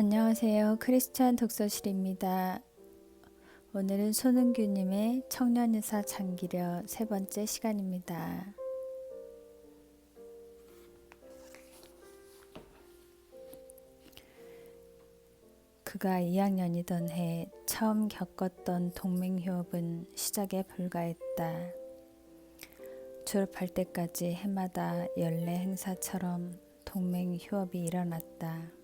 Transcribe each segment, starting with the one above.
안녕하세요. 크리스찬 독서실입니다. 오늘은 손은규님의 청년의사 장기려 세 번째 시간입니다. 그가 2학년이던 해 처음 겪었던 동맹휴업은 시작에 불과했다. 졸업할 때까지 해마다 연례 행사처럼 동맹휴업이 일어났다.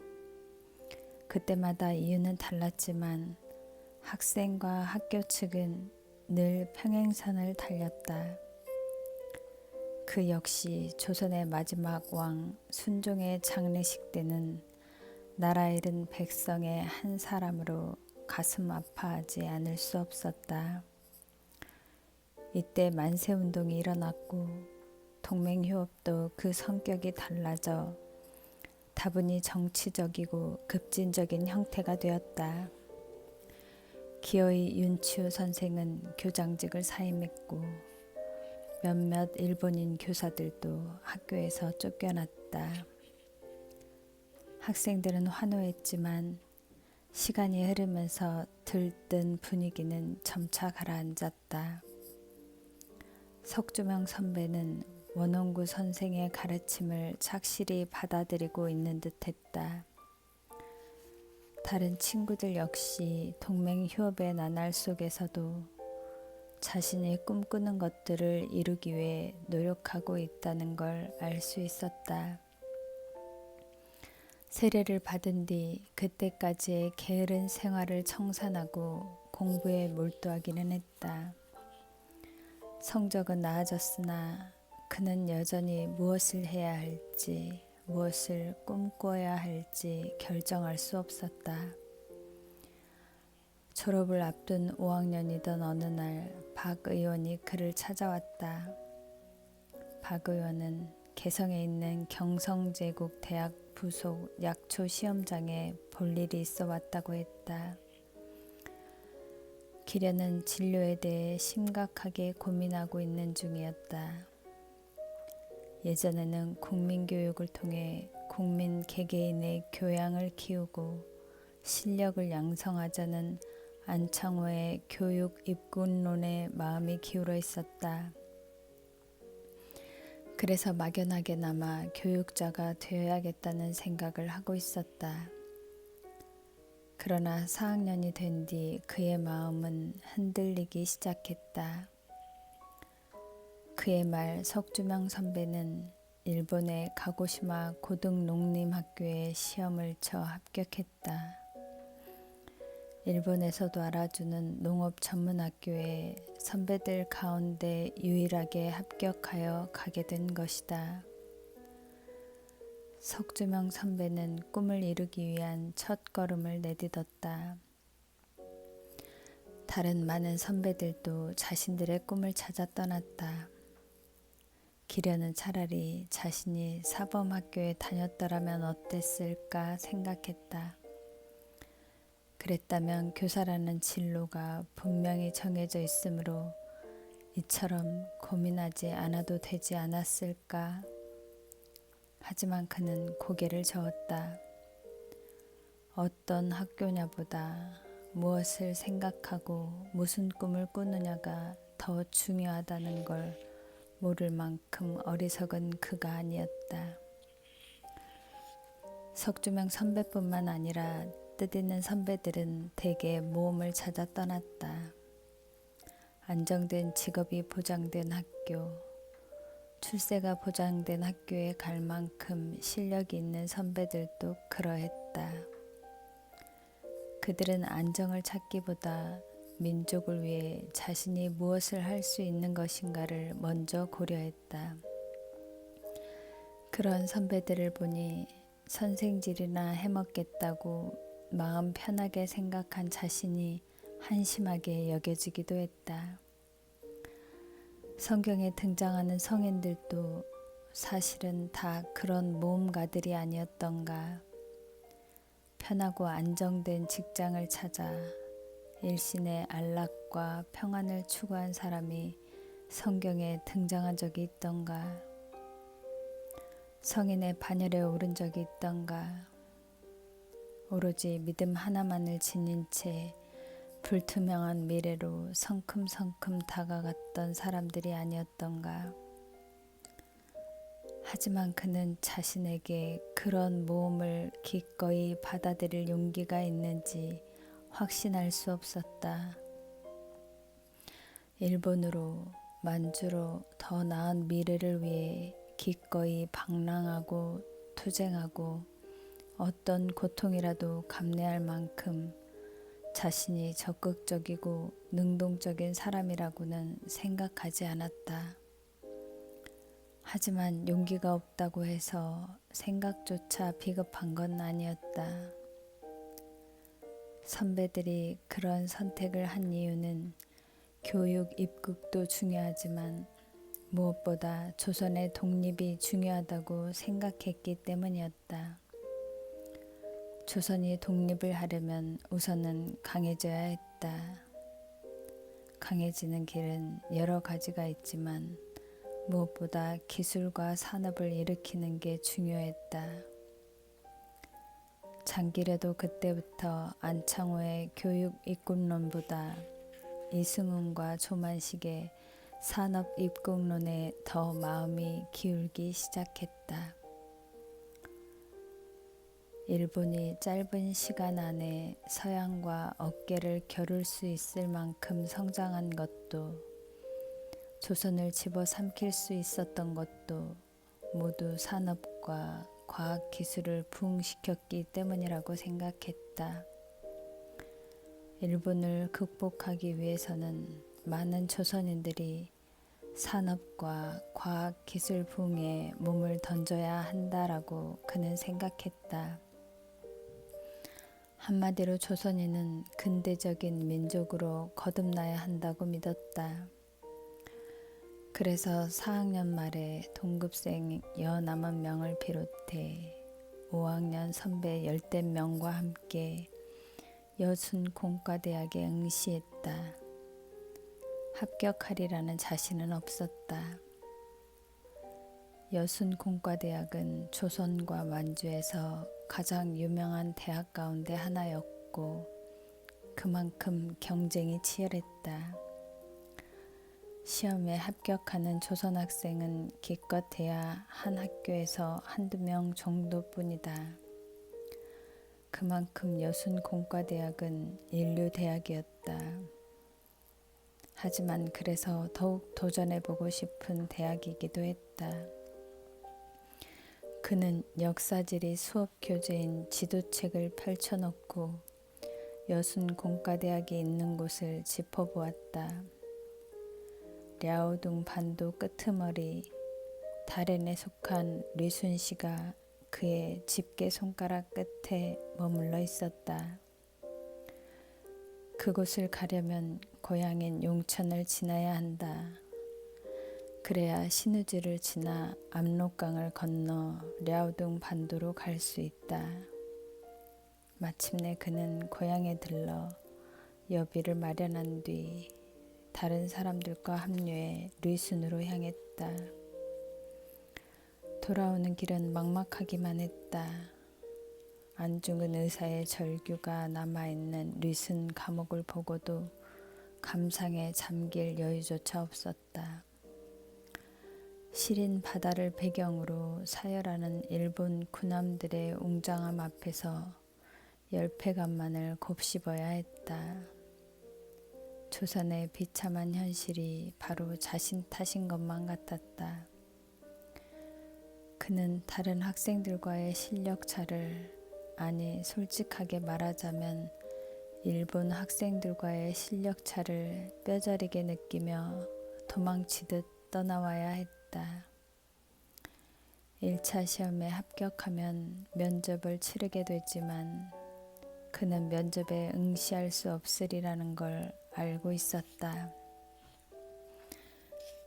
그때마다 이유는 달랐지만 학생과 학교 측은 늘 평행선을 달렸다. 그 역시 조선의 마지막 왕 순종의 장례식 때는 나라 잃은 백성의 한 사람으로 가슴 아파하지 않을 수 없었다. 이때 만세운동이 일어났고 동맹휴업도 그 성격이 달라져 다분히 정치적이고 급진적인 형태가 되었다. 기어이 윤치호 선생은 교장직을 사임했고 몇몇 일본인 교사들도 학교에서 쫓겨났다. 학생들은 환호했지만 시간이 흐르면서 들뜬 분위기는 점차 가라앉았다. 석주명 선배는 원홍구 선생의 가르침을 착실히 받아들이고 있는 듯했다. 다른 친구들 역시 동맹휴업의 나날 속에서도 자신이 꿈꾸는 것들을 이루기 위해 노력하고 있다는 걸 알 수 있었다. 세례를 받은 뒤 그때까지의 게으른 생활을 청산하고 공부에 몰두하기는 했다. 성적은 나아졌으나 그는 여전히 무엇을 해야 할지, 무엇을 꿈꿔야 할지 결정할 수 없었다. 졸업을 앞둔 5학년이던 어느 날 박 의원이 그를 찾아왔다. 박 의원은 개성에 있는 경성제국 대학 부속 약초 시험장에 볼 일이 있어 왔다고 했다. 기련은 진료에 대해 심각하게 고민하고 있는 중이었다. 예전에는 국민교육을 통해 국민 개개인의 교양을 키우고 실력을 양성하자는 안창호의 교육 입군론에 마음이 기울어 있었다. 그래서 막연하게나마 교육자가 되어야겠다는 생각을 하고 있었다. 그러나 4학년이 된 뒤 그의 마음은 흔들리기 시작했다. 그의 말 석주명 선배는 일본의 가고시마 고등농림학교에 시험을 쳐 합격했다. 일본에서도 알아주는 농업 전문학교에 선배들 가운데 유일하게 합격하여 가게 된 것이다. 석주명 선배는 꿈을 이루기 위한 첫 걸음을 내딛었다. 다른 많은 선배들도 자신들의 꿈을 찾아 떠났다. 기련은 차라리 자신이 사범학교에 다녔더라면 어땠을까 생각했다. 그랬다면 교사라는 진로가 분명히 정해져 있으므로 이처럼 고민하지 않아도 되지 않았을까. 하지만 그는 고개를 저었다. 어떤 학교냐보다 무엇을 생각하고 무슨 꿈을 꾸느냐가 더 중요하다는 걸 모를 만큼 어리석은 그가 아니었다. 석주명 선배뿐만 아니라 뜻있는 선배들은 대개 모험을 찾아 떠났다. 안정된 직업이 보장된 학교, 출세가 보장된 학교에 갈 만큼 실력이 있는 선배들도 그러했다. 그들은 안정을 찾기보다 민족을 위해 자신이 무엇을 할 수 있는 것인가를 먼저 고려했다. 그런 선배들을 보니 선생질이나 해먹겠다고 마음 편하게 생각한 자신이 한심하게 여겨지기도 했다. 성경에 등장하는 성인들도 사실은 다 그런 모험가들이 아니었던가. 편하고 안정된 직장을 찾아 일신의 안락과 평안을 추구한 사람이 성경에 등장한 적이 있던가. 성인의 반열에 오른 적이 있던가. 오로지 믿음 하나만을 지닌 채 불투명한 미래로 성큼성큼 다가갔던 사람들이 아니었던가. 하지만 그는 자신에게 그런 모험을 기꺼이 받아들일 용기가 있는지 확신할 수 없었다. 일본으로, 만주로 더 나은 미래를 위해 기꺼이 방랑하고 투쟁하고 어떤 고통이라도 감내할 만큼 자신이 적극적이고 능동적인 사람이라고는 생각하지 않았다. 하지만 용기가 없다고 해서 생각조차 비겁한 건 아니었다. 선배들이 그런 선택을 한 이유는 교육 입국도 중요하지만 무엇보다 조선의 독립이 중요하다고 생각했기 때문이었다. 조선이 독립을 하려면 우선은 강해져야 했다. 강해지는 길은 여러 가지가 있지만 무엇보다 기술과 산업을 일으키는 게 중요했다. 장기래도 그때부터 안창호의 교육 입국론보다 이승훈과 조만식의 산업 입국론에 더 마음이 기울기 시작했다. 일본이 짧은 시간 안에 서양과 어깨를 겨룰 수 있을 만큼 성장한 것도, 조선을 집어삼킬 수 있었던 것도 모두 산업과 과학기술을 부흥시켰기 때문이라고 생각했다. 일본을 극복하기 위해서는 많은 조선인들이 산업과 과학기술 부흥에 몸을 던져야 한다라고 그는 생각했다. 한마디로 조선인은 근대적인 민족으로 거듭나야 한다고 믿었다. 그래서 4학년 말에 동급생 19명을 비롯해 5학년 선배 10대 명과 함께 여순공과대학에 응시했다. 합격하리라는 자신은 없었다. 여순공과대학은 조선과 만주에서 가장 유명한 대학 가운데 하나였고 그만큼 경쟁이 치열했다. 시험에 합격하는 조선 학생은 기껏해야 한 학교에서 한두 명 정도뿐이다. 그만큼 여순공과대학은 인류대학이었다. 하지만 그래서 더욱 도전해보고 싶은 대학이기도 했다. 그는 역사지리 수업 교재인 지도책을 펼쳐놓고 여순공과대학이 있는 곳을 짚어보았다. 랴오둥 반도 끄트머리 다롄에 속한 류순씨가 그의 집게 손가락 끝에 머물러 있었다. 그곳을 가려면 고향인 용천을 지나야 한다. 그래야 신우지를 지나 압록강을 건너 랴오둥 반도로 갈 수 있다. 마침내 그는 고향에 들러 여비를 마련한 뒤 다른 사람들과 합류해 류순으로 향했다. 돌아오는 길은 막막하기만 했다. 안중근 의사의 절규가 남아있는 류순 감옥을 보고도 감상에 잠길 여유조차 없었다. 시린 바다를 배경으로 사열하는 일본 군함들의 웅장함 앞에서 열패감만을 곱씹어야 했다. 조선의 비참한 현실이 바로 자신 탓인 것만 같았다. 그는 다른 학생들과의 실력 차를, 아니 솔직하게 말하자면 일본 학생들과의 실력 차를 뼈저리게 느끼며 도망치듯 떠나와야 했다. 1차 시험에 합격하면 면접을 치르게 되지만 그는 면접에 응시할 수 없으리라는 걸 알고 있었다.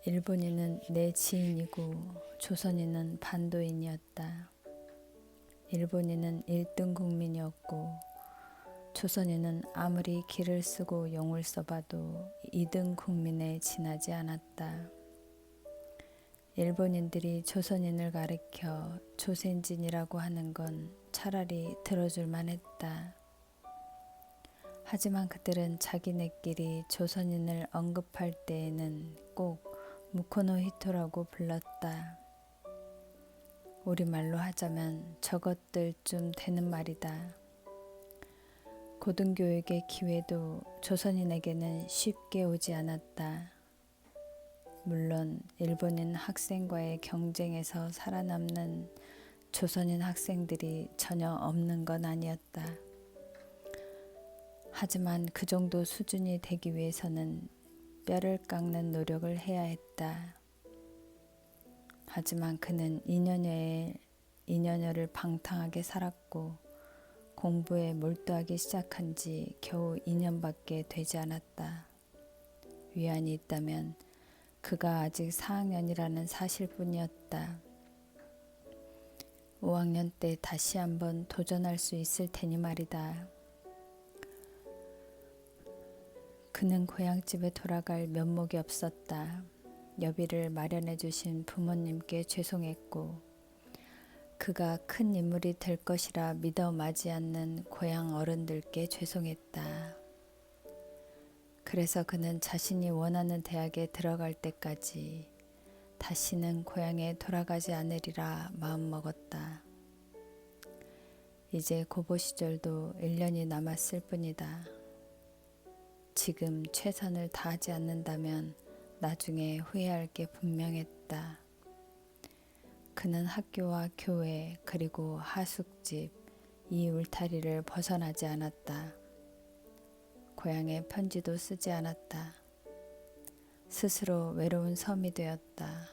일본인은 내 지인이고 조선인은 반도인이었다. 일본인은 1등 국민이었고 조선인은 아무리 기를 쓰고 용을 써봐도 2등 국민에 지나지 않았다. 일본인들이 조선인을 가리켜 조센진이라고 하는 건 차라리 들어줄 만했다. 하지만 그들은 자기네끼리 조선인을 언급할 때에는 꼭 무코노 히토라고 불렀다. 우리말로 하자면 저것들쯤 되는 말이다. 고등교육의 기회도 조선인에게는 쉽게 오지 않았다. 물론 일본인 학생과의 경쟁에서 살아남는 조선인 학생들이 전혀 없는 건 아니었다. 하지만 그 정도 수준이 되기 위해서는 뼈를 깎는 노력을 해야 했다. 하지만 그는 2년여를 방탕하게 살았고 공부에 몰두하기 시작한 지 겨우 2년밖에 되지 않았다. 위안이 있다면 그가 아직 4학년이라는 사실뿐이었다. 5학년 때 다시 한번 도전할 수 있을 테니 말이다. 그는 고향집에 돌아갈 면목이 없었다. 여비를 마련해 주신 부모님께 죄송했고 그가 큰 인물이 될 것이라 믿어 마지 않는 고향 어른들께 죄송했다. 그래서 그는 자신이 원하는 대학에 들어갈 때까지 다시는 고향에 돌아가지 않으리라 마음먹었다. 이제 고보 시절도 1년이 남았을 뿐이다. 지금 최선을 다하지 않는다면 나중에 후회할 게 분명했다. 그는 학교와 교회 그리고 하숙집 이 울타리를 벗어나지 않았다. 고향에 편지도 쓰지 않았다. 스스로 외로운 섬이 되었다.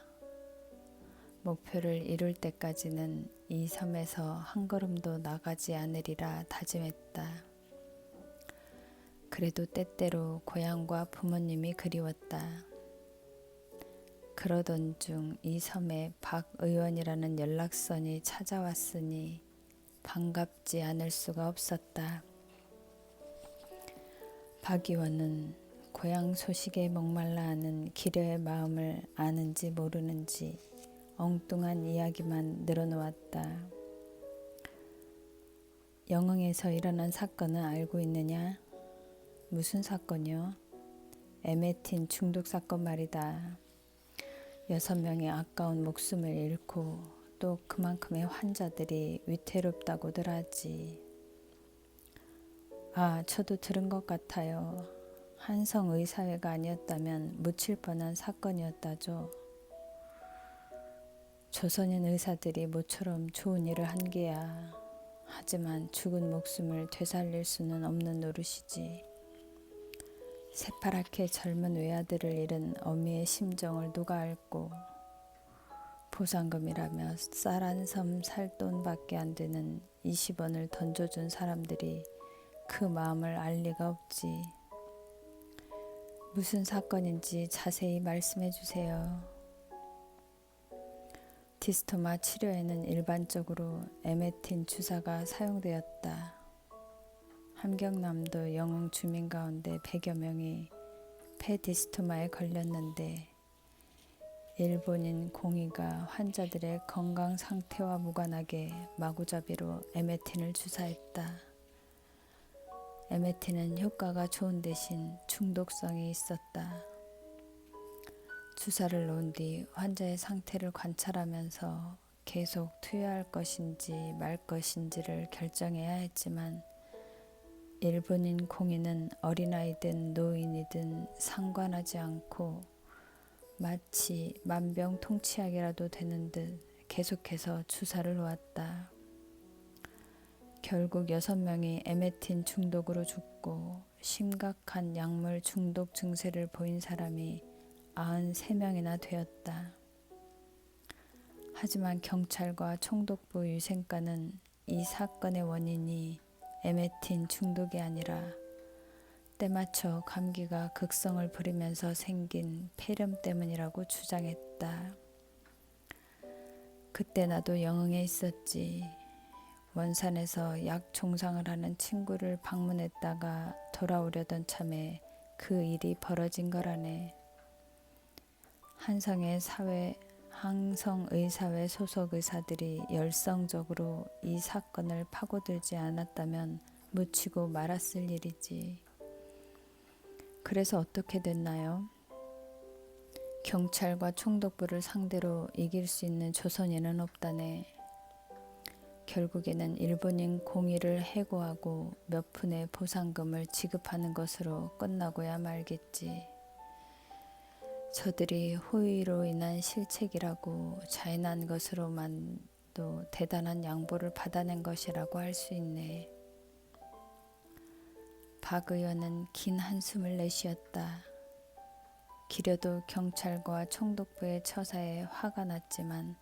목표를 이룰 때까지는 이 섬에서 한 걸음도 나가지 않으리라 다짐했다. 그래도 때때로 고향과 부모님이 그리웠다. 그러던 중 이 섬에 박 의원이라는 연락선이 찾아왔으니 반갑지 않을 수가 없었다. 박 의원은 고향 소식에 목말라 하는 기려의 마음을 아는지 모르는지 엉뚱한 이야기만 늘어놓았다. 영흥에서 일어난 사건은 알고 있느냐? 무슨 사건이요? 에메틴 중독 사건 말이다. 6명의 아까운 목숨을 잃고 또 그만큼의 환자들이 위태롭다고들 하지. 아, 저도 들은 것 같아요. 한성의사회가 아니었다면 묻힐 뻔한 사건이었다죠. 조선인 의사들이 모처럼 좋은 일을 한 게야. 하지만 죽은 목숨을 되살릴 수는 없는 노릇이지. 새파랗게 젊은 외아들을 잃은 어미의 심정을 누가 알고 보상금이라며 쌀 한 섬 살 돈밖에 안 되는 20원을 던져준 사람들이 그 마음을 알 리가 없지. 무슨 사건인지 자세히 말씀해 주세요. 디스토마 치료에는 일반적으로 에메틴 주사가 사용되었다. 함경남도 영흥 주민 가운데 100여 명이 폐디스토마에 걸렸는데 일본인 공의가 환자들의 건강 상태와 무관하게 마구잡이로 에메틴을 주사했다. 에메틴은 효과가 좋은 대신 중독성이 있었다. 주사를 놓은 뒤 환자의 상태를 관찰하면서 계속 투여할 것인지 말 것인지를 결정해야 했지만 일본인 공인은 어린아이든 노인이든 상관하지 않고 마치 만병통치약이라도 되는 듯 계속해서 주사를 놓았다. 결국 6명이 에메틴 중독으로 죽고 심각한 약물 중독 증세를 보인 사람이 93명이나 되었다. 하지만 경찰과 총독부 위생관은 이 사건의 원인이 에메틴 중독이 아니라 때맞춰 감기가 극성을 부리면서 생긴 폐렴 때문이라고 주장했다. 그때 나도 영흥에 있었지. 원산에서 약 종상을 하는 친구를 방문했다가 돌아오려던 참에 그 일이 벌어진 거라네. 항성의사회 소속 의사들이 열성적으로 이 사건을 파고들지 않았다면 묻히고 말았을 일이지. 그래서 어떻게 됐나요? 경찰과 총독부를 상대로 이길 수 있는 조선인은 없다네. 결국에는 일본인 공의를 해고하고 몇 푼의 보상금을 지급하는 것으로 끝나고야 말겠지. 저들이 호의로 인한 실책이라고 자인한 것으로만도 대단한 양보를 받아낸 것이라고 할 수 있네. 박 의원은 긴 한숨을 내쉬었다. 기려도 경찰과 총독부의 처사에 화가 났지만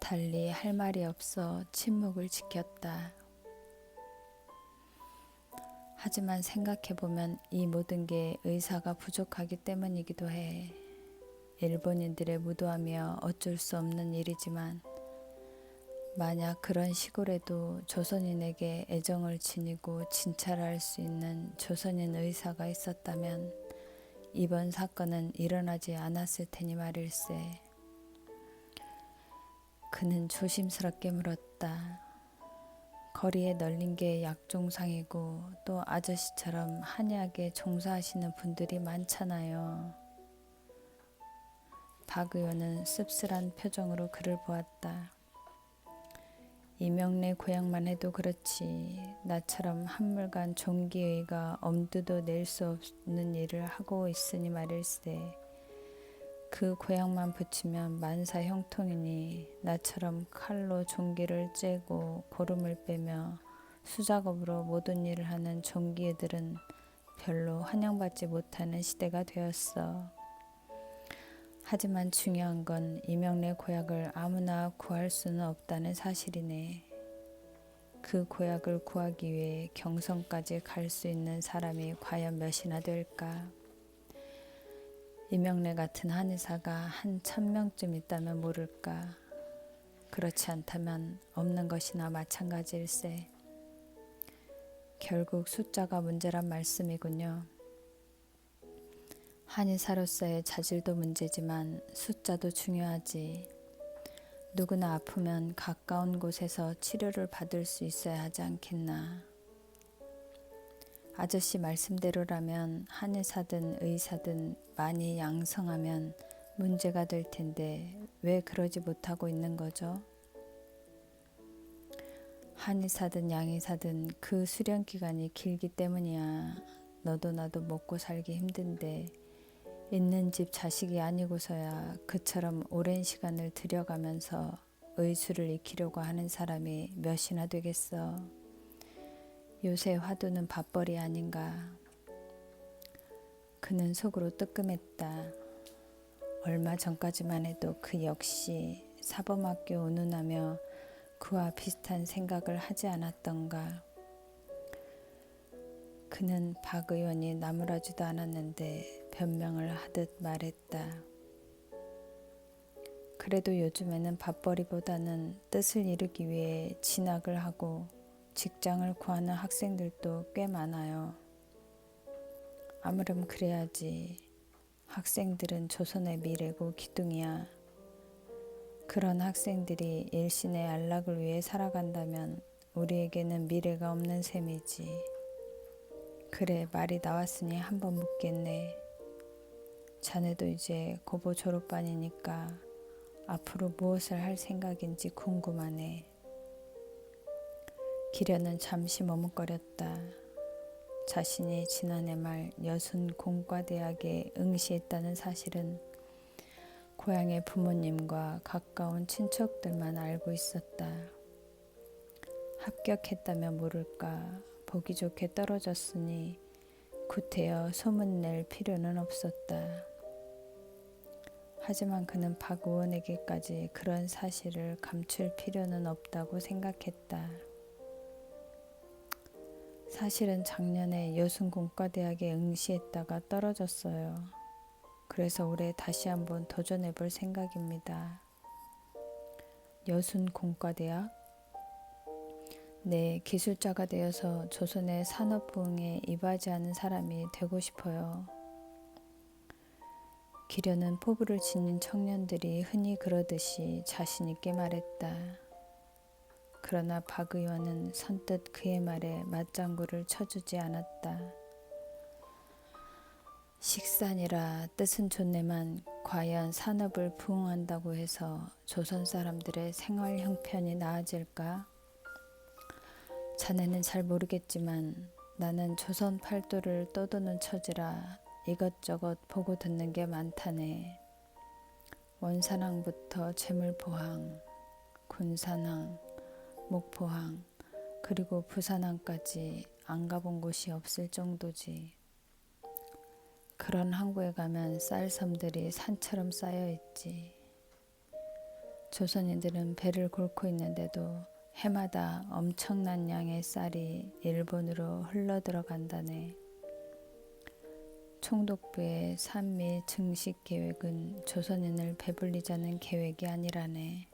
달리 할 말이 없어 침묵을 지켰다. 하지만 생각해보면 이 모든 게 의사가 부족하기 때문이기도 해. 일본인들의 무도하며 어쩔 수 없는 일이지만 만약 그런 시골에도 조선인에게 애정을 지니고 진찰할 수 있는 조선인 의사가 있었다면 이번 사건은 일어나지 않았을 테니 말일세. 그는 조심스럽게 물었다. 거리에 널린 게 약종상이고 또 아저씨처럼 한의학에 종사하시는 분들이 많잖아요. 박 의원은 씁쓸한 표정으로 그를 보았다. 이명래 고향만 해도 그렇지 나처럼 한물간 종기의가 엄두도 낼 수 없는 일을 하고 있으니 말일세. 그 고향만 붙이면 만사 형통이니 나처럼 칼로 종기를 째고 고름을 빼며 수작업으로 모든 일을 하는 종기의들은 별로 환영받지 못하는 시대가 되었어. 하지만 중요한 건 이명래 고약을 아무나 구할 수는 없다는 사실이네. 그 고약을 구하기 위해 경성까지 갈 수 있는 사람이 과연 몇이나 될까? 이명래 같은 한의사가 한 1000명쯤 있다면 모를까. 그렇지 않다면 없는 것이나 마찬가지일세. 결국 숫자가 문제란 말씀이군요. 한의사로서의 자질도 문제지만 숫자도 중요하지. 누구나 아프면 가까운 곳에서 치료를 받을 수 있어야 하지 않겠나. 아저씨 말씀대로라면 한의사든 의사든 많이 양성하면 문제가 될 텐데 왜 그러지 못하고 있는 거죠? 한의사든 양의사든 그 수련 기간이 길기 때문이야. 너도 나도 먹고 살기 힘든데 있는 집 자식이 아니고서야 그처럼 오랜 시간을 들여가면서 의술을 익히려고 하는 사람이 몇이나 되겠어. 요새 화두는 밥벌이 아닌가. 그는 속으로 뜨끔했다. 얼마 전까지만 해도 그 역시 사범학교 운운하며 그와 비슷한 생각을 하지 않았던가. 그는 박 의원이 나무라지도 않았는데 변명을 하듯 말했다. 그래도 요즘에는 밥벌이보다는 뜻을 이루기 위해 진학을 하고 직장을 구하는 학생들도 꽤 많아요. 아무렴 그래야지. 학생들은 조선의 미래고 기둥이야. 그런 학생들이 일신의 안락을 위해 살아간다면 우리에게는 미래가 없는 셈이지. 그래, 말이 나왔으니 한번 묻겠네. 자네도 이제 고보 졸업반이니까 앞으로 무엇을 할 생각인지 궁금하네. 기련은 잠시 머뭇거렸다. 자신이 지난해 말 여순공과대학에 응시했다는 사실은 고향의 부모님과 가까운 친척들만 알고 있었다. 합격했다면 모를까 보기 좋게 떨어졌으니 구태여 소문낼 필요는 없었다. 하지만 그는 박 의원에게까지 그런 사실을 감출 필요는 없다고 생각했다. 사실은 작년에 여순공과대학에 응시했다가 떨어졌어요. 그래서 올해 다시 한번 도전해 볼 생각입니다. 여순공과대학? 네, 기술자가 되어서 조선의 산업부흥에 이바지하는 사람이 되고 싶어요. 기려는 포부를 지닌 청년들이 흔히 그러듯이 자신 있게 말했다. 그러나 박 의원은 선뜻 그의 말에 맞장구를 쳐주지 않았다. 식산이라 뜻은 좋네만 과연 산업을 부흥한다고 해서 조선 사람들의 생활 형편이 나아질까? 자네는 잘 모르겠지만 나는 조선 팔도를 떠도는 처지라 이것저것 보고 듣는 게 많다네. 원산항부터 재물포항, 군산항, 목포항, 그리고 부산항까지 안 가본 곳이 없을 정도지. 그런 항구에 가면 쌀섬들이 산처럼 쌓여 있지. 조선인들은 배를 곪고 있는데도 해마다 엄청난 양의 쌀이 일본으로 흘러 들어간다네. 총독부의 산미 증식 계획은 조선인을 배불리자는 계획이 아니라네.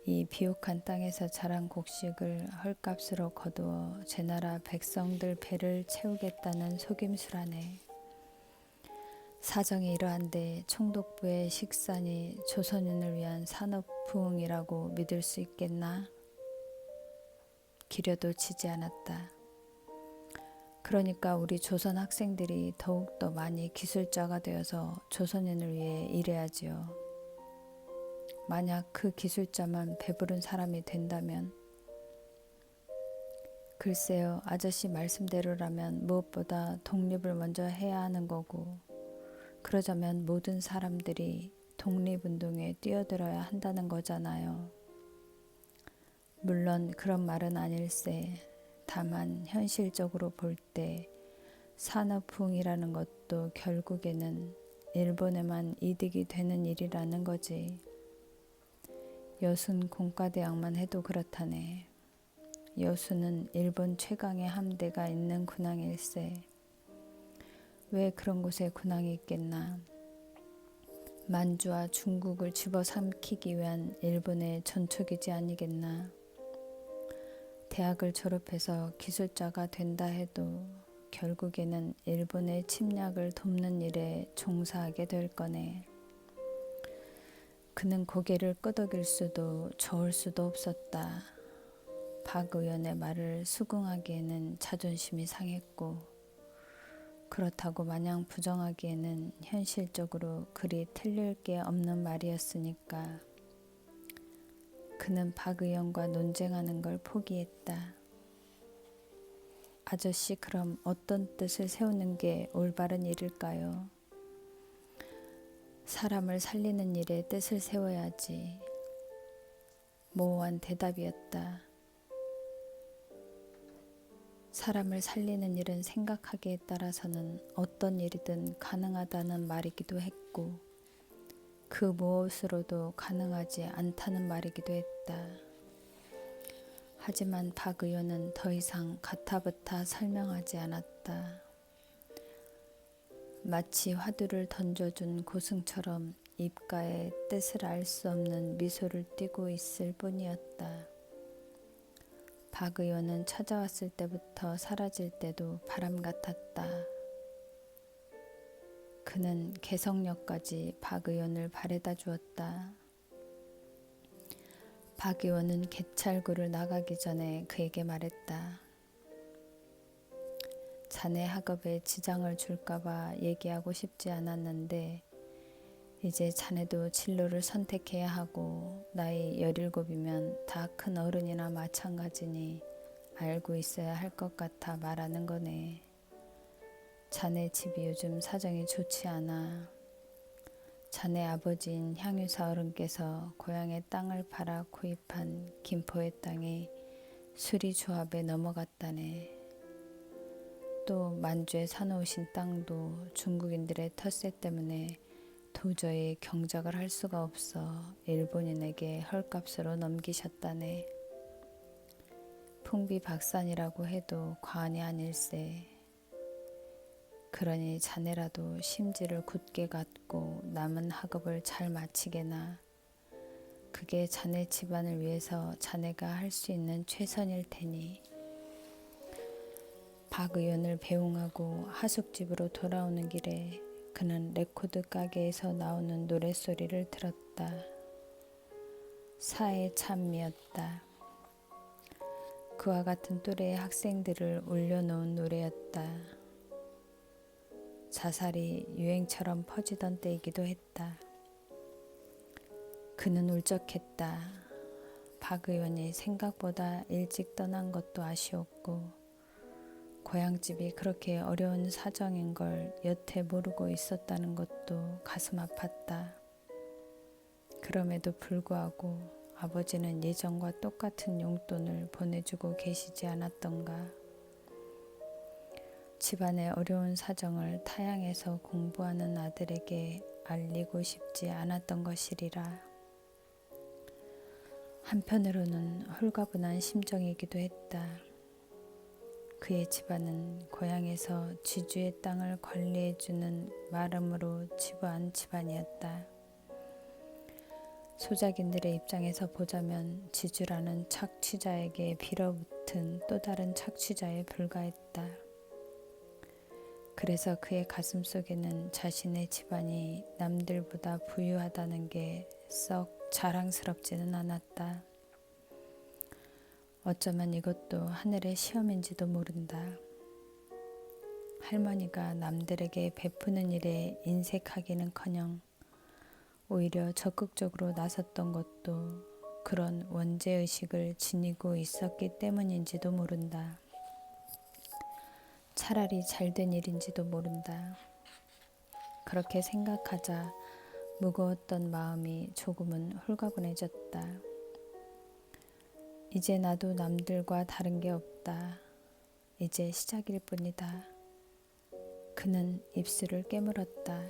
이 비옥한 땅에서 자란 곡식을 헐값으로 거두어 제 나라 백성들 배를 채우겠다는 속임수라네. 사정이 이러한데 총독부의 식산이 조선인을 위한 산업 부흥이라고 믿을 수 있겠나? 기려도 지지 않았다. 그러니까 우리 조선 학생들이 더욱더 많이 기술자가 되어서 조선인을 위해 일해야지요. 만약 그 기술자만 배부른 사람이 된다면? 글쎄요, 아저씨 말씀대로라면 무엇보다 독립을 먼저 해야 하는 거고, 그러자면 모든 사람들이 독립운동에 뛰어들어야 한다는 거잖아요. 물론 그런 말은 아닐세. 다만 현실적으로 볼 때 산업부흥이라는 것도 결국에는 일본에만 이득이 되는 일이라는 거지. 여순 공과대왕만 해도 그렇다네. 여순은 일본 최강의 함대가 있는 군항일세. 왜 그런 곳에 군항이 있겠나? 만주와 중국을 집어삼키기 위한 일본의 전초기지 아니겠나? 대학을 졸업해서 기술자가 된다 해도 결국에는 일본의 침략을 돕는 일에 종사하게 될 거네. 그는 고개를 끄덕일 수도 저을 수도 없었다. 박 의원의 말을 수긍하기에는 자존심이 상했고, 그렇다고 마냥 부정하기에는 현실적으로 그리 틀릴 게 없는 말이었으니까 그는 박 의원과 논쟁하는 걸 포기했다. 아저씨, 그럼 어떤 뜻을 세우는 게 올바른 일일까요? 사람을 살리는 일에 뜻을 세워야지. 모호한 대답이었다. 사람을 살리는 일은 생각하기에 따라서는 어떤 일이든 가능하다는 말이기도 했고, 그 무엇으로도 가능하지 않다는 말이기도 했다. 하지만 박 의원은 더 이상 가타부타 설명하지 않았다. 마치 화두를 던져준 고승처럼 입가에 뜻을 알 수 없는 미소를 띠고 있을 뿐이었다. 박 의원은 찾아왔을 때부터 사라질 때도 바람 같았다. 그는 개성역까지 박 의원을 바래다 주었다. 박 의원은 개찰구를 나가기 전에 그에게 말했다. 자네 학업에 지장을 줄까봐 얘기하고 싶지 않았는데 이제 자네도 진로를 선택해야 하고 나이 17이면 다 큰 어른이나 마찬가지니 알고 있어야 할 것 같아 말하는 거네. 자네 집이 요즘 사정이 좋지 않아. 자네 아버지인 향유사 어른께서 고향의 땅을 팔아 구입한 김포의 땅이 수리조합에 넘어갔다네. 또 만주에 사놓으신 땅도 중국인들의 텃세 때문에 도저히 경작을 할 수가 없어 일본인에게 헐값으로 넘기셨다네. 풍비박산이라고 해도 과언이 아닐세. 그러니 자네라도 심지를 굳게 갖고 남은 학업을 잘 마치게나. 그게 자네 집안을 위해서 자네가 할 수 있는 최선일 테니. 박 의원을 배웅하고 하숙집으로 돌아오는 길에 그는 레코드 가게에서 나오는 노랫소리를 들었다. 사의 찬미였다. 그와 같은 또래의 학생들을 올려놓은 노래였다. 자살이 유행처럼 퍼지던 때이기도 했다. 그는 울적했다. 박 의원이 생각보다 일찍 떠난 것도 아쉬웠고 고향집이 그렇게 어려운 사정인 걸 여태 모르고 있었다는 것도 가슴 아팠다. 그럼에도 불구하고 아버지는 예전과 똑같은 용돈을 보내주고 계시지 않았던가. 집안의 어려운 사정을 타향해서 공부하는 아들에게 알리고 싶지 않았던 것이리라. 한편으로는 홀가분한 심정이기도 했다. 그의 집안은 고향에서 지주의 땅을 관리해주는 마름으로 지부한 집안이었다. 소작인들의 입장에서 보자면 지주라는 착취자에게 빌어붙은 또 다른 착취자에 불과했다. 그래서 그의 가슴 속에는 자신의 집안이 남들보다 부유하다는 게 썩 자랑스럽지는 않았다. 어쩌면 이것도 하늘의 시험인지도 모른다. 할머니가 남들에게 베푸는 일에 인색하기는커녕 오히려 적극적으로 나섰던 것도 그런 원죄의식을 지니고 있었기 때문인지도 모른다. 차라리 잘된 일인지도 모른다. 그렇게 생각하자 무거웠던 마음이 조금은 홀가분해졌다. 이제 나도 남들과 다른 게 없다. 이제 시작일 뿐이다. 그는 입술을 깨물었다.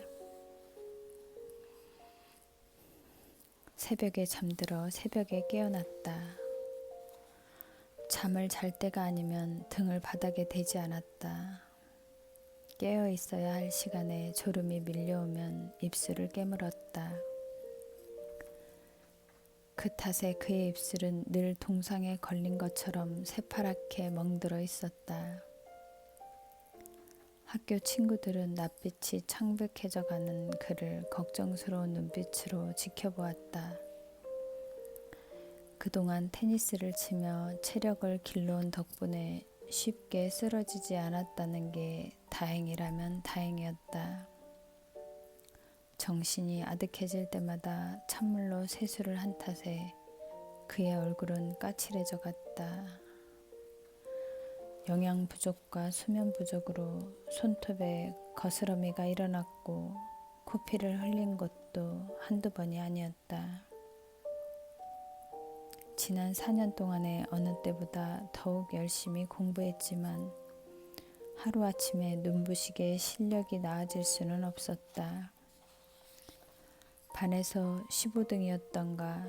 새벽에 잠들어 새벽에 깨어났다. 잠을 잘 때가 아니면 등을 바닥에 대지 않았다. 깨어 있어야 할 시간에 졸음이 밀려오면 입술을 깨물었다. 그 탓에 그의 입술은 늘 동상에 걸린 것처럼 새파랗게 멍들어 있었다. 학교 친구들은 낯빛이 창백해져가는 그를 걱정스러운 눈빛으로 지켜보았다. 그동안 테니스를 치며 체력을 길러온 덕분에 쉽게 쓰러지지 않았다는 게 다행이라면 다행이었다. 정신이 아득해질 때마다 찬물로 세수를 한 탓에 그의 얼굴은 까칠해져 갔다. 영양 부족과 수면 부족으로 손톱에 거스러미가 일어났고 코피를 흘린 것도 한두 번이 아니었다. 지난 4년 동안에 어느 때보다 더욱 열심히 공부했지만 하루아침에 눈부시게 실력이 나아질 수는 없었다. 반에서 15등이었던가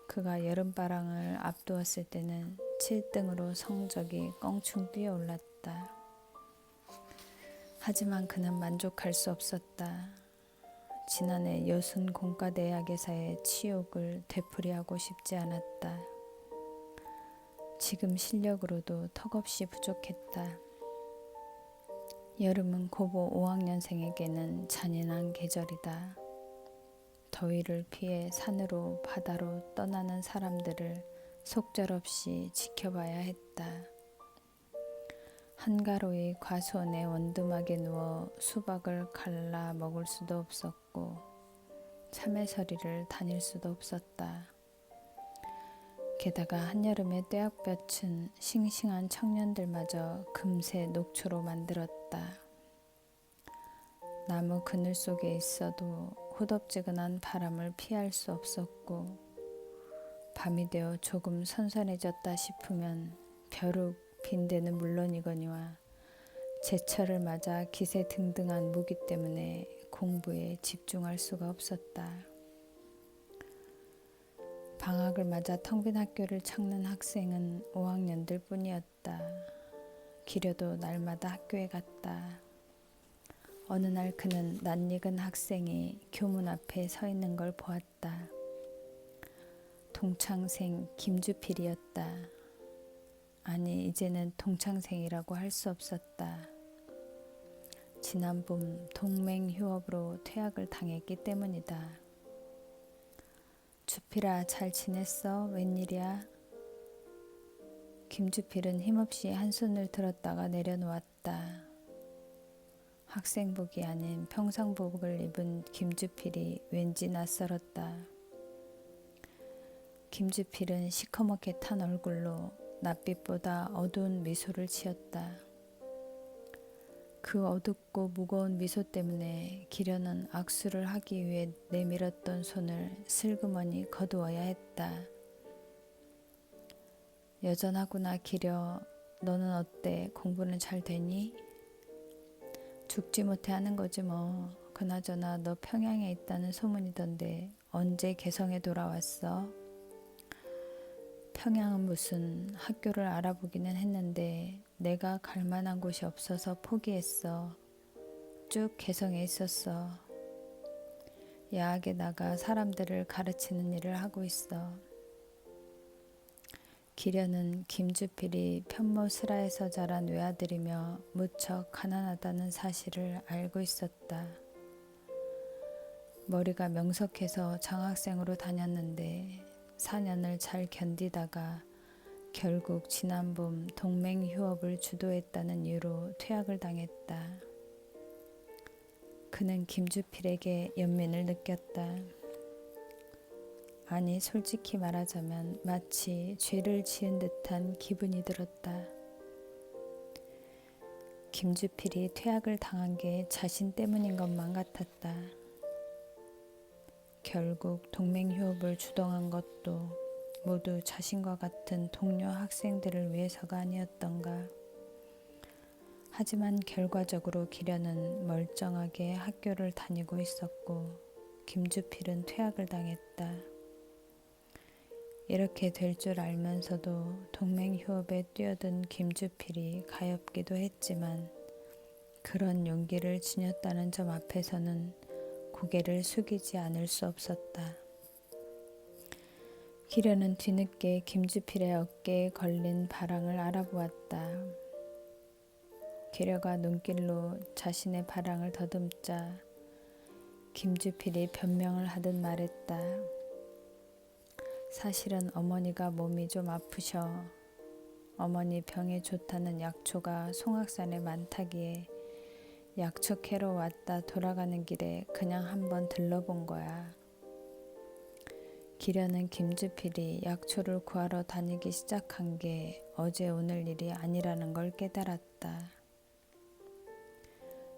그가 여름바랑을 앞두었을 때는 7등으로 성적이 껑충 뛰어올랐다. 하지만 그는 만족할 수 없었다. 지난해 여순 공과대학에서의 치욕을 되풀이하고 싶지 않았다. 지금 실력으로도 턱없이 부족했다. 여름은 고보 5학년생에게는 잔인한 계절이다. 더위를 피해 산으로 바다로 떠나는 사람들을 속절없이 지켜봐야 했다. 한가로이 과수원의 원두막에 누워 수박을 갈라 먹을 수도 없었고 참외서리를 다닐 수도 없었다. 게다가 한여름에 떼약볕은 싱싱한 청년들마저 금세 녹초로 만들었다. 나무 그늘 속에 있어도 후덥지근한 바람을 피할 수 없었고 밤이 되어 조금 선선해졌다 싶으면 벼룩 빈대는 물론이거니와 제철을 맞아 기세 등등한 무기 때문에 공부에 집중할 수가 없었다. 방학을 맞아 텅 빈 학교를 찾는 학생은 5학년들 뿐이었다. 기려도 날마다 학교에 갔다. 어느 날 그는 낯익은 학생이 교문 앞에 서 있는 걸 보았다. 동창생 김주필이었다. 아니 이제는 동창생이라고 할 수 없었다. 지난 봄 동맹휴업으로 퇴학을 당했기 때문이다. 주필아, 잘 지냈어? 웬일이야? 김주필은 힘없이 한 손을 들었다가 내려놓았다. 학생복이 아닌 평상복을 입은 김주필이 왠지 낯설었다. 김주필은 시커멓게 탄 얼굴로 낯빛보다 어두운 미소를 지었다. 그 어둡고 무거운 미소 때문에 기련은 악수를 하기 위해 내밀었던 손을 슬그머니 거두어야 했다. 여전하구나 기려. 너는 어때? 공부는 잘 되니? 죽지 못해 하는 거지 뭐. 그나저나 너 평양에 있다는 소문이던데 언제 개성에 돌아왔어? 평양은 무슨, 학교를 알아보기는 했는데 내가 갈 만한 곳이 없어서 포기했어. 쭉 개성에 있었어. 야학에 나가 사람들을 가르치는 일을 하고 있어. 기련은 김주필이 편모스라에서 자란 외아들이며 무척 가난하다는 사실을 알고 있었다. 머리가 명석해서 장학생으로 다녔는데 4년을 잘 견디다가 결국 지난 봄 동맹휴업을 주도했다는 이유로 퇴학을 당했다. 그는 김주필에게 연민을 느꼈다. 아니, 솔직히 말하자면 마치 죄를 지은 듯한 기분이 들었다. 김주필이 퇴학을 당한 게 자신 때문인 것만 같았다. 결국 동맹휴업을 주동한 것도 모두 자신과 같은 동료 학생들을 위해서가 아니었던가. 하지만 결과적으로 기련은 멀쩡하게 학교를 다니고 있었고 김주필은 퇴학을 당했다. 이렇게 될 줄 알면서도 동맹휴업에 뛰어든 김주필이 가엾기도 했지만 그런 용기를 지녔다는 점 앞에서는 고개를 숙이지 않을 수 없었다. 기련은 뒤늦게 김주필의 어깨에 걸린 바랑을 알아보았다. 기련가 눈길로 자신의 바랑을 더듬자 김주필이 변명을 하듯 말했다. 사실은 어머니가 몸이 좀 아프셔. 어머니 병에 좋다는 약초가 송악산에 많다기에 약초 캐러 왔다 돌아가는 길에 그냥 한번 들러본 거야. 기련은 김주필이 약초를 구하러 다니기 시작한 게 어제 오늘 일이 아니라는 걸 깨달았다.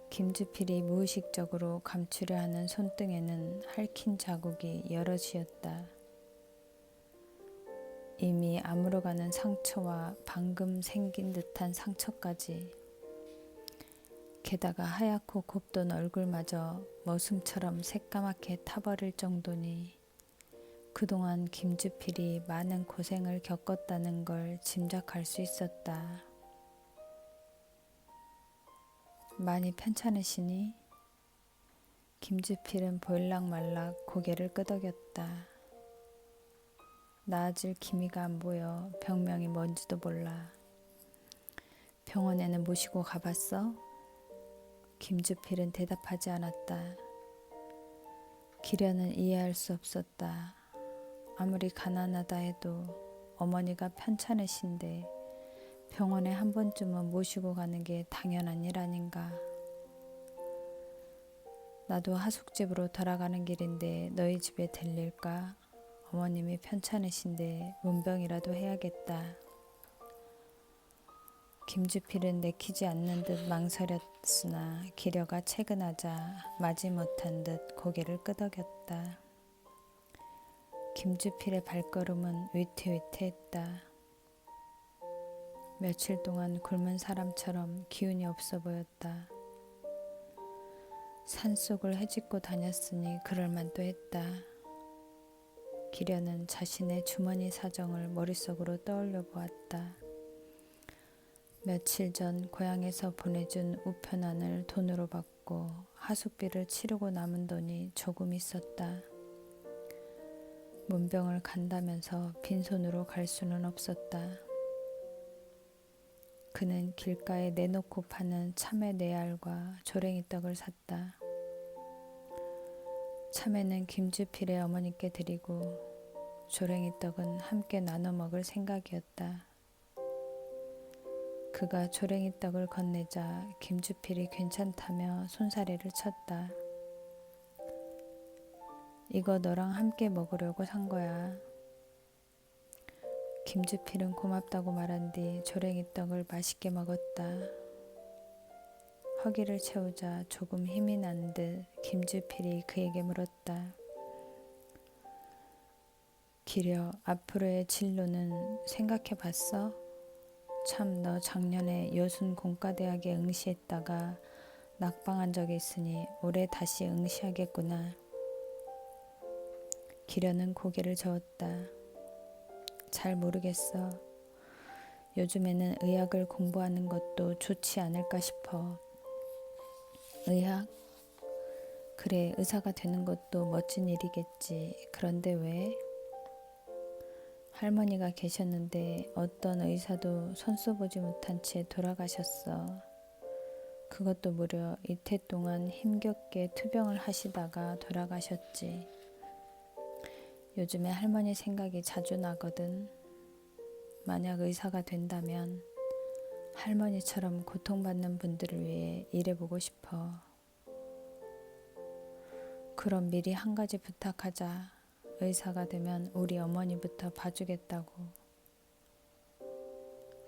김주필이 무의식적으로 감추려 하는 손등에는 핥힌 자국이 여럿이었다. 이미 아물어가는 상처와 방금 생긴 듯한 상처까지. 게다가 하얗고 곱던 얼굴마저 머슴처럼 새까맣게 타버릴 정도니 그동안 김주필이 많은 고생을 겪었다는 걸 짐작할 수 있었다. 많이 편찮으시니? 김주필은 보일락말락 고개를 끄덕였다. 나아질 기미가 안 보여. 병명이 뭔지도 몰라. 병원에는 모시고 가봤어? 김주필은 대답하지 않았다. 기련은 이해할 수 없었다. 아무리 가난하다 해도 어머니가 편찮으신데 병원에 한 번쯤은 모시고 가는 게 당연한 일 아닌가. 나도 하숙집으로 돌아가는 길인데 너희 집에 들릴까? 어머님이 편찮으신데 문병이라도 해야겠다. 김주필은 내키지 않는 듯 망설였으나 기려가 채근하자 마지못한 듯 고개를 끄덕였다. 김주필의 발걸음은 위태위태했다. 며칠 동안 굶은 사람처럼 기운이 없어 보였다. 산속을 헤집고 다녔으니 그럴 만도 했다. 기련은 자신의 주머니 사정을 머릿속으로 떠올려 보았다. 며칠 전 고향에서 보내준 우편안을 돈으로 받고 하숙비를 치르고 남은 돈이 조금 있었다. 문병을 간다면서 빈손으로 갈 수는 없었다. 그는 길가에 내놓고 파는 참외 4알과 조랭이 떡을 샀다. 참외는 김주필의 어머니께 드리고 조랭이 떡은 함께 나눠 먹을 생각이었다. 그가 조랭이 떡을 건네자 김주필이 괜찮다며 손사래를 쳤다. 이거 너랑 함께 먹으려고 산 거야. 김주필은 고맙다고 말한 뒤 조랭이 떡을 맛있게 먹었다. 허기를 채우자 조금 힘이 난 듯 김주필이 그에게 물었다. 기려, 앞으로의 진로는 생각해 봤어? 참, 너 작년에 여순 공과대학에 응시했다가 낙방한 적이 있으니 올해 다시 응시하겠구나. 기려는 고개를 저었다. 잘 모르겠어. 요즘에는 의학을 공부하는 것도 좋지 않을까 싶어. 의학? 그래, 의사가 되는 것도 멋진 일이겠지. 그런데 왜? 할머니가 계셨는데 어떤 의사도 손수 보지 못한 채 돌아가셨어. 그것도 무려 이태 동안 힘겹게 투병을 하시다가 돌아가셨지. 요즘에 할머니 생각이 자주 나거든. 만약 의사가 된다면 할머니처럼 고통받는 분들을 위해 일해보고 싶어. 그럼 미리 한 가지 부탁하자. 의사가 되면 우리 어머니부터 봐주겠다고.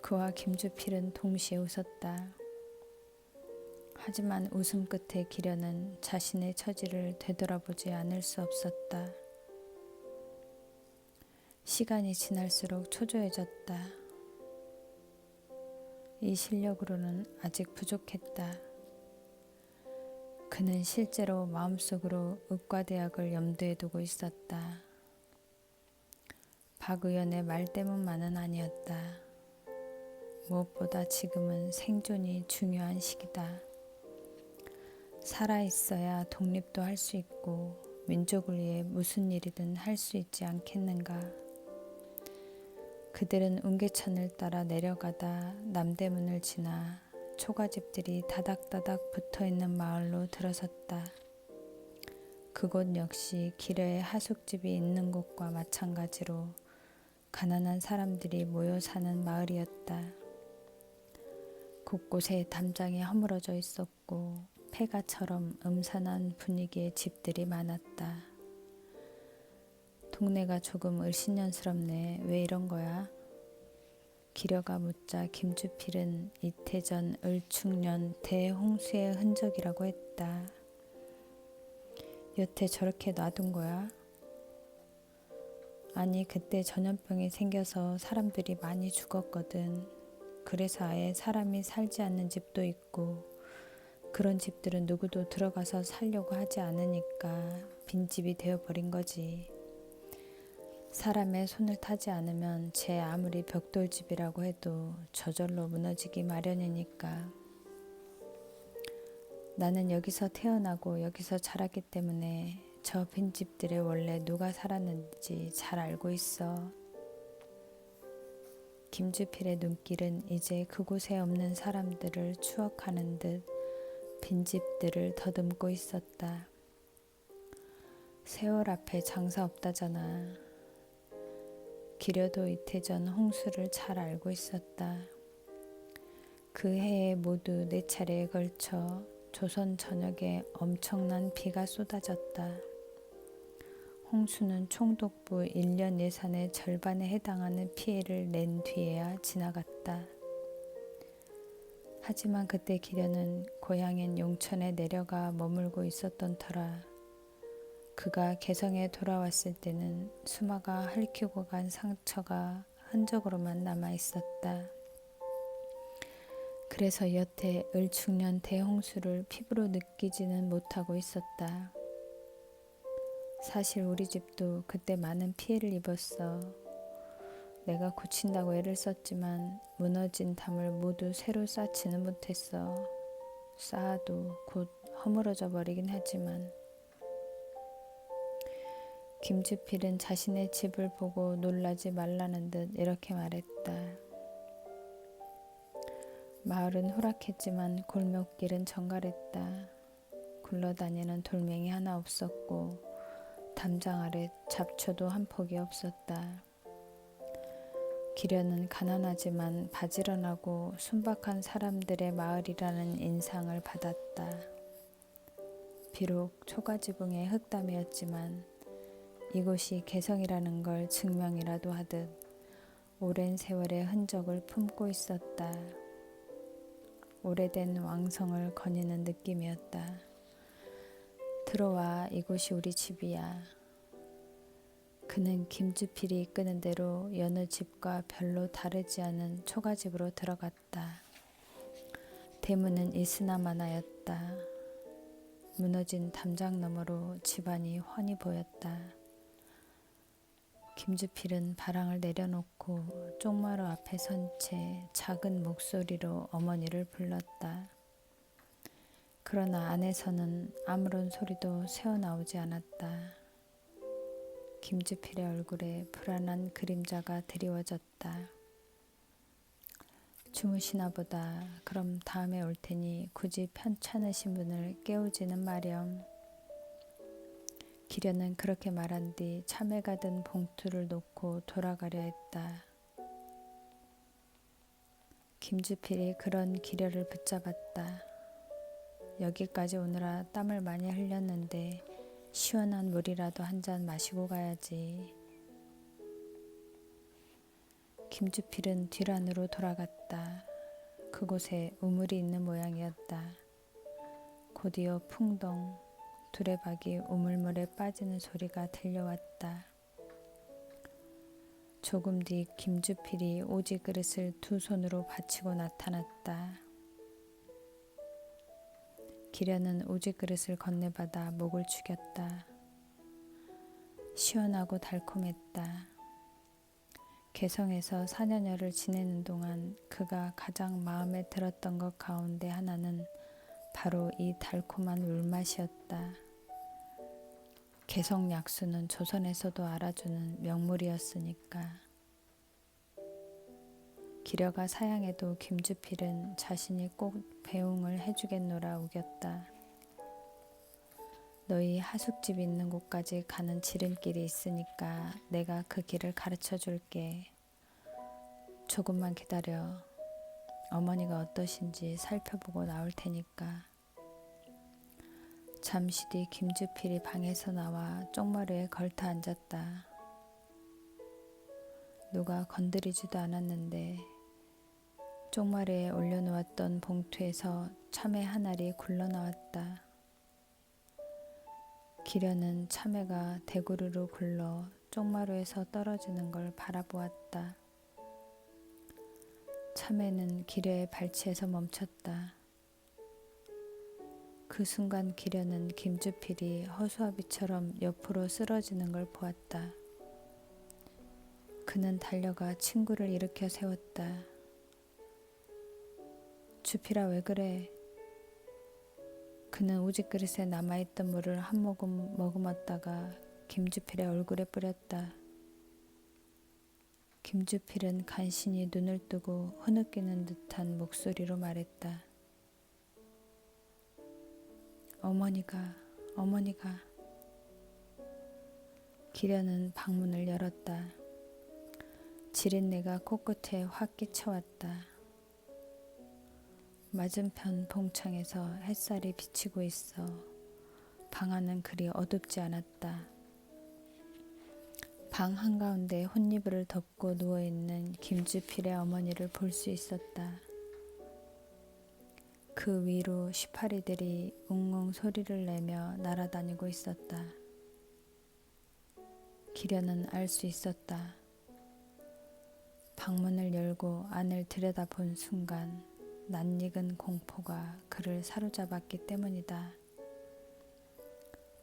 그와 김주필은 동시에 웃었다. 하지만 웃음 끝에 기려는 자신의 처지를 되돌아보지 않을 수 없었다. 시간이 지날수록 초조해졌다. 이 실력으로는 아직 부족했다. 그는 실제로 마음속으로 의과대학을 염두에 두고 있었다. 박 의원의 말 때문만은 아니었다. 무엇보다 지금은 생존이 중요한 시기다. 살아있어야 독립도 할 수 있고 민족을 위해 무슨 일이든 할 수 있지 않겠는가. 그들은 웅계천을 따라 내려가다 남대문을 지나 초가집들이 다닥다닥 붙어있는 마을로 들어섰다. 그곳 역시 기려의 하숙집이 있는 곳과 마찬가지로 가난한 사람들이 모여 사는 마을이었다. 곳곳에 담장이 허물어져 있었고 폐가처럼 음산한 분위기의 집들이 많았다. 동네가 조금 을신년스럽네. 왜 이런 거야? 기려가 묻자 김주필은 이태전 을충년 대홍수의 흔적이라고 했다. 여태 저렇게 놔둔 거야? 아니, 그때 전염병이 생겨서 사람들이 많이 죽었거든. 그래서 아예 사람이 살지 않는 집도 있고 그런 집들은 누구도 들어가서 살려고 하지 않으니까 빈집이 되어버린 거지. 사람의 손을 타지 않으면 제 아무리 벽돌집이라고 해도 저절로 무너지기 마련이니까. 나는 여기서 태어나고 여기서 자랐기 때문에 저 빈집들에 원래 누가 살았는지 잘 알고 있어. 김주필의 눈길은 이제 그곳에 없는 사람들을 추억하는 듯 빈집들을 더듬고 있었다. 세월 앞에 장사 없다잖아. 기려도 이태전 홍수를 잘 알고 있었다. 그 해에 모두 4차례에 걸쳐 조선 전역에 엄청난 비가 쏟아졌다. 홍수는 총독부 1년 예산의 절반에 해당하는 피해를 낸 뒤에야 지나갔다. 하지만 그때 기려는 고향인 용천에 내려가 머물고 있었던 터라 그가 개성에 돌아왔을 때는 수마가 핥히고 간 상처가 흔적으로만 남아 있었다. 그래서 여태 을충년 대홍수를 피부로 느끼지는 못하고 있었다. 사실 우리 집도 그때 많은 피해를 입었어. 내가 고친다고 애를 썼지만 무너진 담을 모두 새로 쌓지는 못했어. 쌓아도 곧 허물어져 버리긴 하지만. 김주필은 자신의 집을 보고 놀라지 말라는 듯 이렇게 말했다. 마을은 호락했지만 골목길은 정갈했다. 굴러다니는 돌멩이 하나 없었고 담장 아래 잡초도 한 폭이 없었다. 기련은 가난하지만 바지런하고 순박한 사람들의 마을이라는 인상을 받았다. 비록 초가지붕의 흙담이었지만 이곳이 개성이라는 걸 증명이라도 하듯 오랜 세월의 흔적을 품고 있었다. 오래된 왕성을 거니는 느낌이었다. 들어와, 이곳이 우리 집이야. 그는 김주필이 이끄는 대로 여느 집과 별로 다르지 않은 초가집으로 들어갔다. 대문은 이스나마나였다. 무너진 담장 너머로 집안이 훤히 보였다. 김주필은 바랑을 내려놓고 쪽마루 앞에 선 채 작은 목소리로 어머니를 불렀다. 그러나 안에서는 아무런 소리도 새어나오지 않았다. 김주필의 얼굴에 불안한 그림자가 드리워졌다. 주무시나 보다. 그럼 다음에 올 테니 굳이 편찮으신 분을 깨우지는 마렴. 기련은 그렇게 말한 뒤 참외가 든 봉투를 놓고 돌아가려 했다. 김주필이 그런 기련을 붙잡았다. 여기까지 오느라 땀을 많이 흘렸는데 시원한 물이라도 한 잔 마시고 가야지. 김주필은 뒷안으로 돌아갔다. 그곳에 우물이 있는 모양이었다. 곧이어 풍덩 두레박이 우물물에 빠지는 소리가 들려왔다. 조금 뒤 김주필이 오지 그릇을 두 손으로 받치고 나타났다. 기련은 오지 그릇을 건네받아 목을 축였다. 시원하고 달콤했다. 개성에서 4년여를 지내는 동안 그가 가장 마음에 들었던 것 가운데 하나는 바로 이 달콤한 물맛이었다. 개성 약수는 조선에서도 알아주는 명물이었으니까. 기려가 사양해도 김주필은 자신이 꼭 배웅을 해주겠노라 우겼다. 너희 하숙집 있는 곳까지 가는 지름길이 있으니까 내가 그 길을 가르쳐 줄게. 조금만 기다려. 어머니가 어떠신지 살펴보고 나올 테니까. 잠시 뒤 김주필이 방에서 나와 쪽마루에 걸터 앉았다. 누가 건드리지도 않았는데 쪽마루에 올려놓았던 봉투에서 참외 한 알이 굴러나왔다. 기련은 참외가 대구르르 굴러 쪽마루에서 떨어지는 걸 바라보았다. 참외는 기려의 발치에서 멈췄다. 그 순간 기련은 김주필이 허수아비처럼 옆으로 쓰러지는 걸 보았다. 그는 달려가 친구를 일으켜 세웠다. 주필아, 왜 그래? 그는 우직그릇에 남아있던 물을 한 모금 머금었다가 김주필의 얼굴에 뿌렸다. 김주필은 간신히 눈을 뜨고 흐느끼는 듯한 목소리로 말했다. 어머니가. 기련은 방문을 열었다. 지린내가 코끝에 확 끼쳐왔다. 맞은편 봉창에서 햇살이 비치고 있어 방 안은 그리 어둡지 않았다. 방 한가운데 혼이불을 덮고 누워있는 김주필의 어머니를 볼 수 있었다. 그 위로 시파리들이 웅웅 소리를 내며 날아다니고 있었다. 기련은 알 수 있었다. 방문을 열고 안을 들여다본 순간 낯익은 공포가 그를 사로잡았기 때문이다.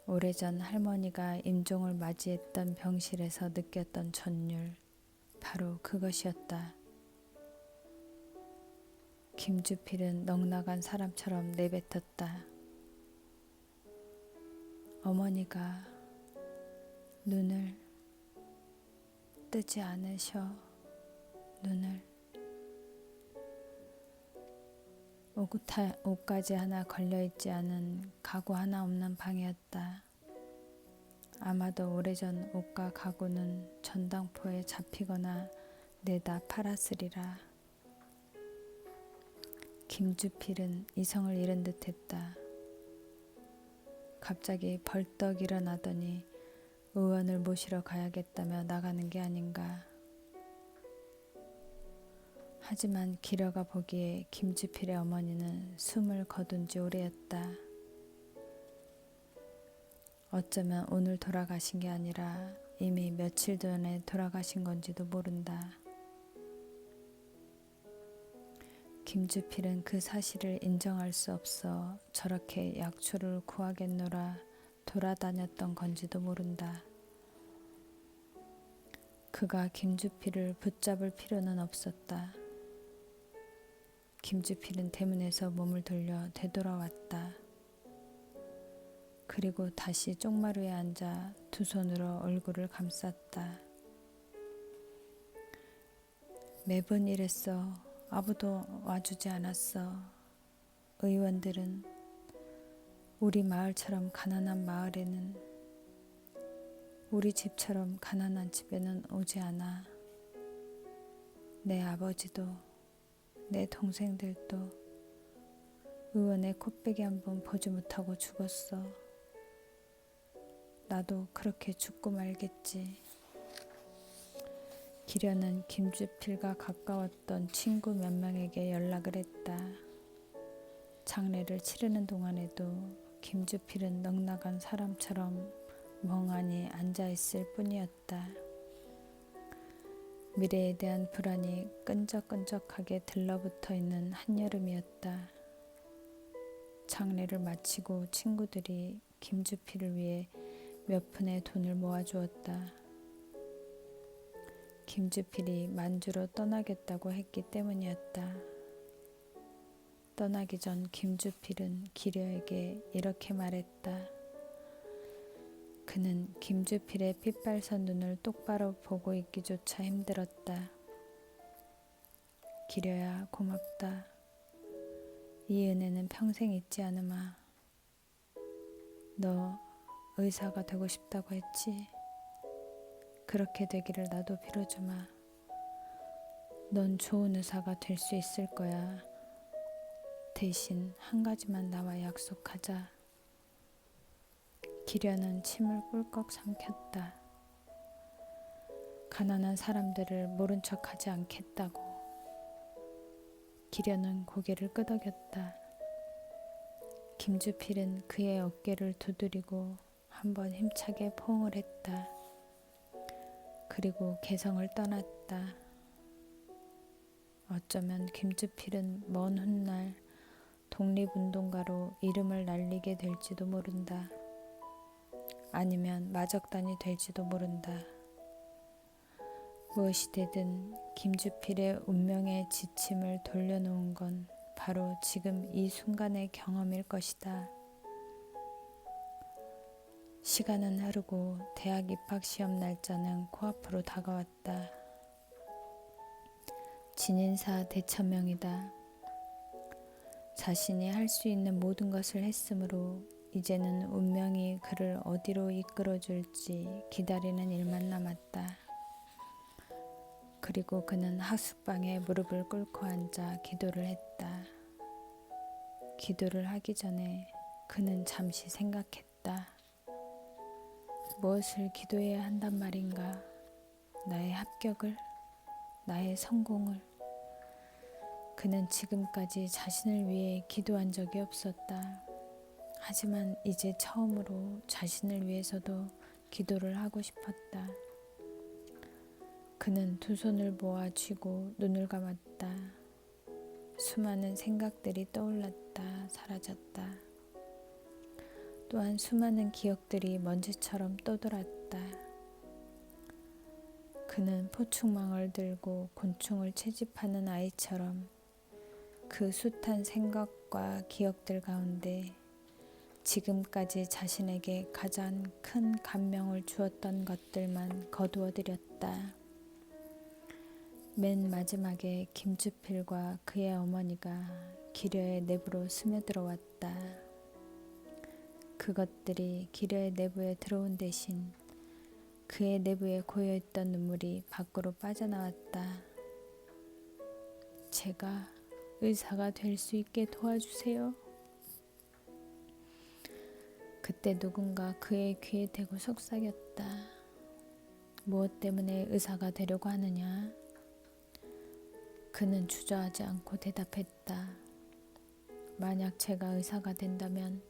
오래전 할머니가 임종을 맞이했던 병실에서 느꼈던 전율, 바로 그것이었다. 김주필은 넋나간 사람처럼 내뱉었다. 어머니가 눈을 뜨지 않으셔. 눈을. 옷가지 하나 걸려있지 않은 가구 하나 없는 방이었다. 아마도 오래전 옷과 가구는 전당포에 잡히거나 내다 팔았으리라. 김주필은 이성을 잃은 듯했다. 갑자기 벌떡 일어나더니 의원을 모시러 가야겠다며 나가는 게 아닌가. 하지만 기려가 보기에 김주필의 어머니는 숨을 거둔 지 오래였다. 어쩌면 오늘 돌아가신 게 아니라 이미 며칠 전에 돌아가신 건지도 모른다. 김주필은 그 사실을 인정할 수 없어 저렇게 약초를 구하겠노라 돌아다녔던 건지도 모른다. 그가 김주필을 붙잡을 필요는 없었다. 김주필은 대문에서 몸을 돌려 되돌아왔다. 그리고 다시 쪽마루에 앉아 두 손으로 얼굴을 감쌌다. 매번 이랬어. 아무도 와주지 않았어. 의원들은 우리 마을처럼 가난한 마을에는, 우리 집처럼 가난한 집에는 오지 않아. 내 아버지도 내 동생들도 의원의 코빼기 한번 보지 못하고 죽었어. 나도 그렇게 죽고 말겠지. 기려는 김주필과 가까웠던 친구 몇 명에게 연락을 했다. 장례를 치르는 동안에도 김주필은 넉나간 사람처럼 멍하니 앉아있을 뿐이었다. 미래에 대한 불안이 끈적끈적하게 들러붙어 있는 한여름이었다. 장례를 마치고 친구들이 김주필을 위해 몇 푼의 돈을 모아주었다. 김주필이 만주로 떠나겠다고 했기 때문이었다. 떠나기 전 김주필은 기려에게 이렇게 말했다. 그는 김주필의 핏발선 눈을 똑바로 보고 있기조차 힘들었다. 기려야 고맙다. 이 은혜는 평생 잊지 않으마. 너 의사가 되고 싶다고 했지? 그렇게 되기를 나도 빌어주마. 넌 좋은 의사가 될 수 있을 거야. 대신 한 가지만 나와 약속하자. 기려는 침을 꿀꺽 삼켰다. 가난한 사람들을 모른 척하지 않겠다고. 기려는 고개를 끄덕였다. 김주필은 그의 어깨를 두드리고 한번 힘차게 포옹을 했다. 그리고 개성을 떠났다. 어쩌면 김주필은 먼 훗날 독립운동가로 이름을 날리게 될지도 모른다. 아니면 마적단이 될지도 모른다. 무엇이 되든 김주필의 운명의 지침을 돌려놓은 건 바로 지금 이 순간의 경험일 것이다. 시간은 흐르고 대학 입학시험 날짜는 코앞으로 다가왔다. 진인사 대천명이다. 자신이 할 수 있는 모든 것을 했으므로 이제는 운명이 그를 어디로 이끌어줄지 기다리는 일만 남았다. 그리고 그는 하숙방에 무릎을 꿇고 앉아 기도를 했다. 기도를 하기 전에 그는 잠시 생각했다. 무엇을 기도해야 한단 말인가? 나의 합격을? 나의 성공을? 그는 지금까지 자신을 위해 기도한 적이 없었다. 하지만 이제 처음으로 자신을 위해서도 기도를 하고 싶었다. 그는 두 손을 모아 쥐고 눈을 감았다. 수많은 생각들이 떠올랐다, 사라졌다. 또한 수많은 기억들이 먼지처럼 떠돌았다. 그는 포충망을 들고 곤충을 채집하는 아이처럼 그 숱한 생각과 기억들 가운데 지금까지 자신에게 가장 큰 감명을 주었던 것들만 거두어들였다. 맨 마지막에 김주필과 그의 어머니가 기려의 내부로 스며들어왔다. 그것들이 기려의 내부에 들어온 대신 그의 내부에 고여있던 눈물이 밖으로 빠져나왔다. 제가 의사가 될 수 있게 도와주세요. 그때 누군가 그의 귀에 대고 속삭였다. 무엇 때문에 의사가 되려고 하느냐? 그는 주저하지 않고 대답했다. 만약 제가 의사가 된다면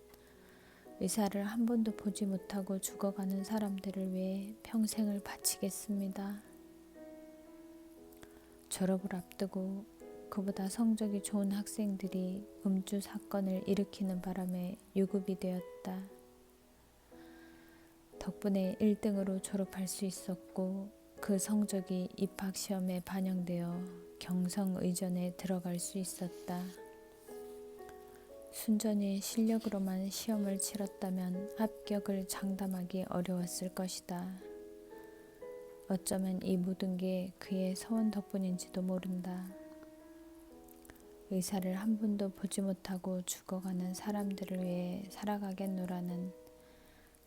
의사를 한 번도 보지 못하고 죽어가는 사람들을 위해 평생을 바치겠습니다. 졸업을 앞두고 그보다 성적이 좋은 학생들이 음주 사건을 일으키는 바람에 유급이 되었다. 덕분에 1등으로 졸업할 수 있었고 그 성적이 입학시험에 반영되어 경성의전에 들어갈 수 있었다. 순전히 실력으로만 시험을 치렀다면 합격을 장담하기 어려웠을 것이다. 어쩌면 이 모든 게 그의 서원 덕분인지도 모른다. 의사를 한 번도 보지 못하고 죽어가는 사람들을 위해 살아가겠노라는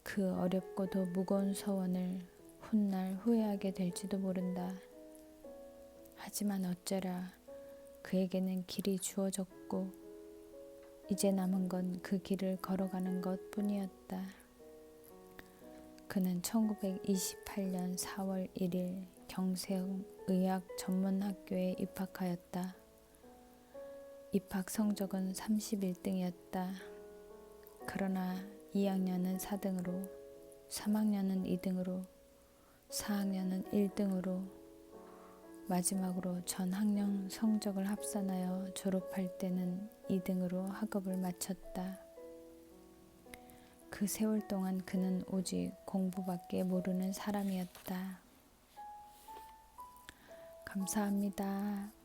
그 어렵고도 무거운 서원을 훗날 후회하게 될지도 모른다. 하지만 어쩌랴 그에게는 길이 주어졌고 이제 남은 건 그 길을 걸어가는 것 뿐이었다. 그는 1928년 4월 1일 경색의학전문학교에 입학하였다. 입학 성적은 31등이었다. 그러나 2학년은 4등으로, 3학년은 2등으로, 4학년은 1등으로, 마지막으로 전 학년 성적을 합산하여 졸업할 때는 2등으로 학업을 마쳤다. 그 세월 동안 그는 오직 공부밖에 모르는 사람이었다. 감사합니다.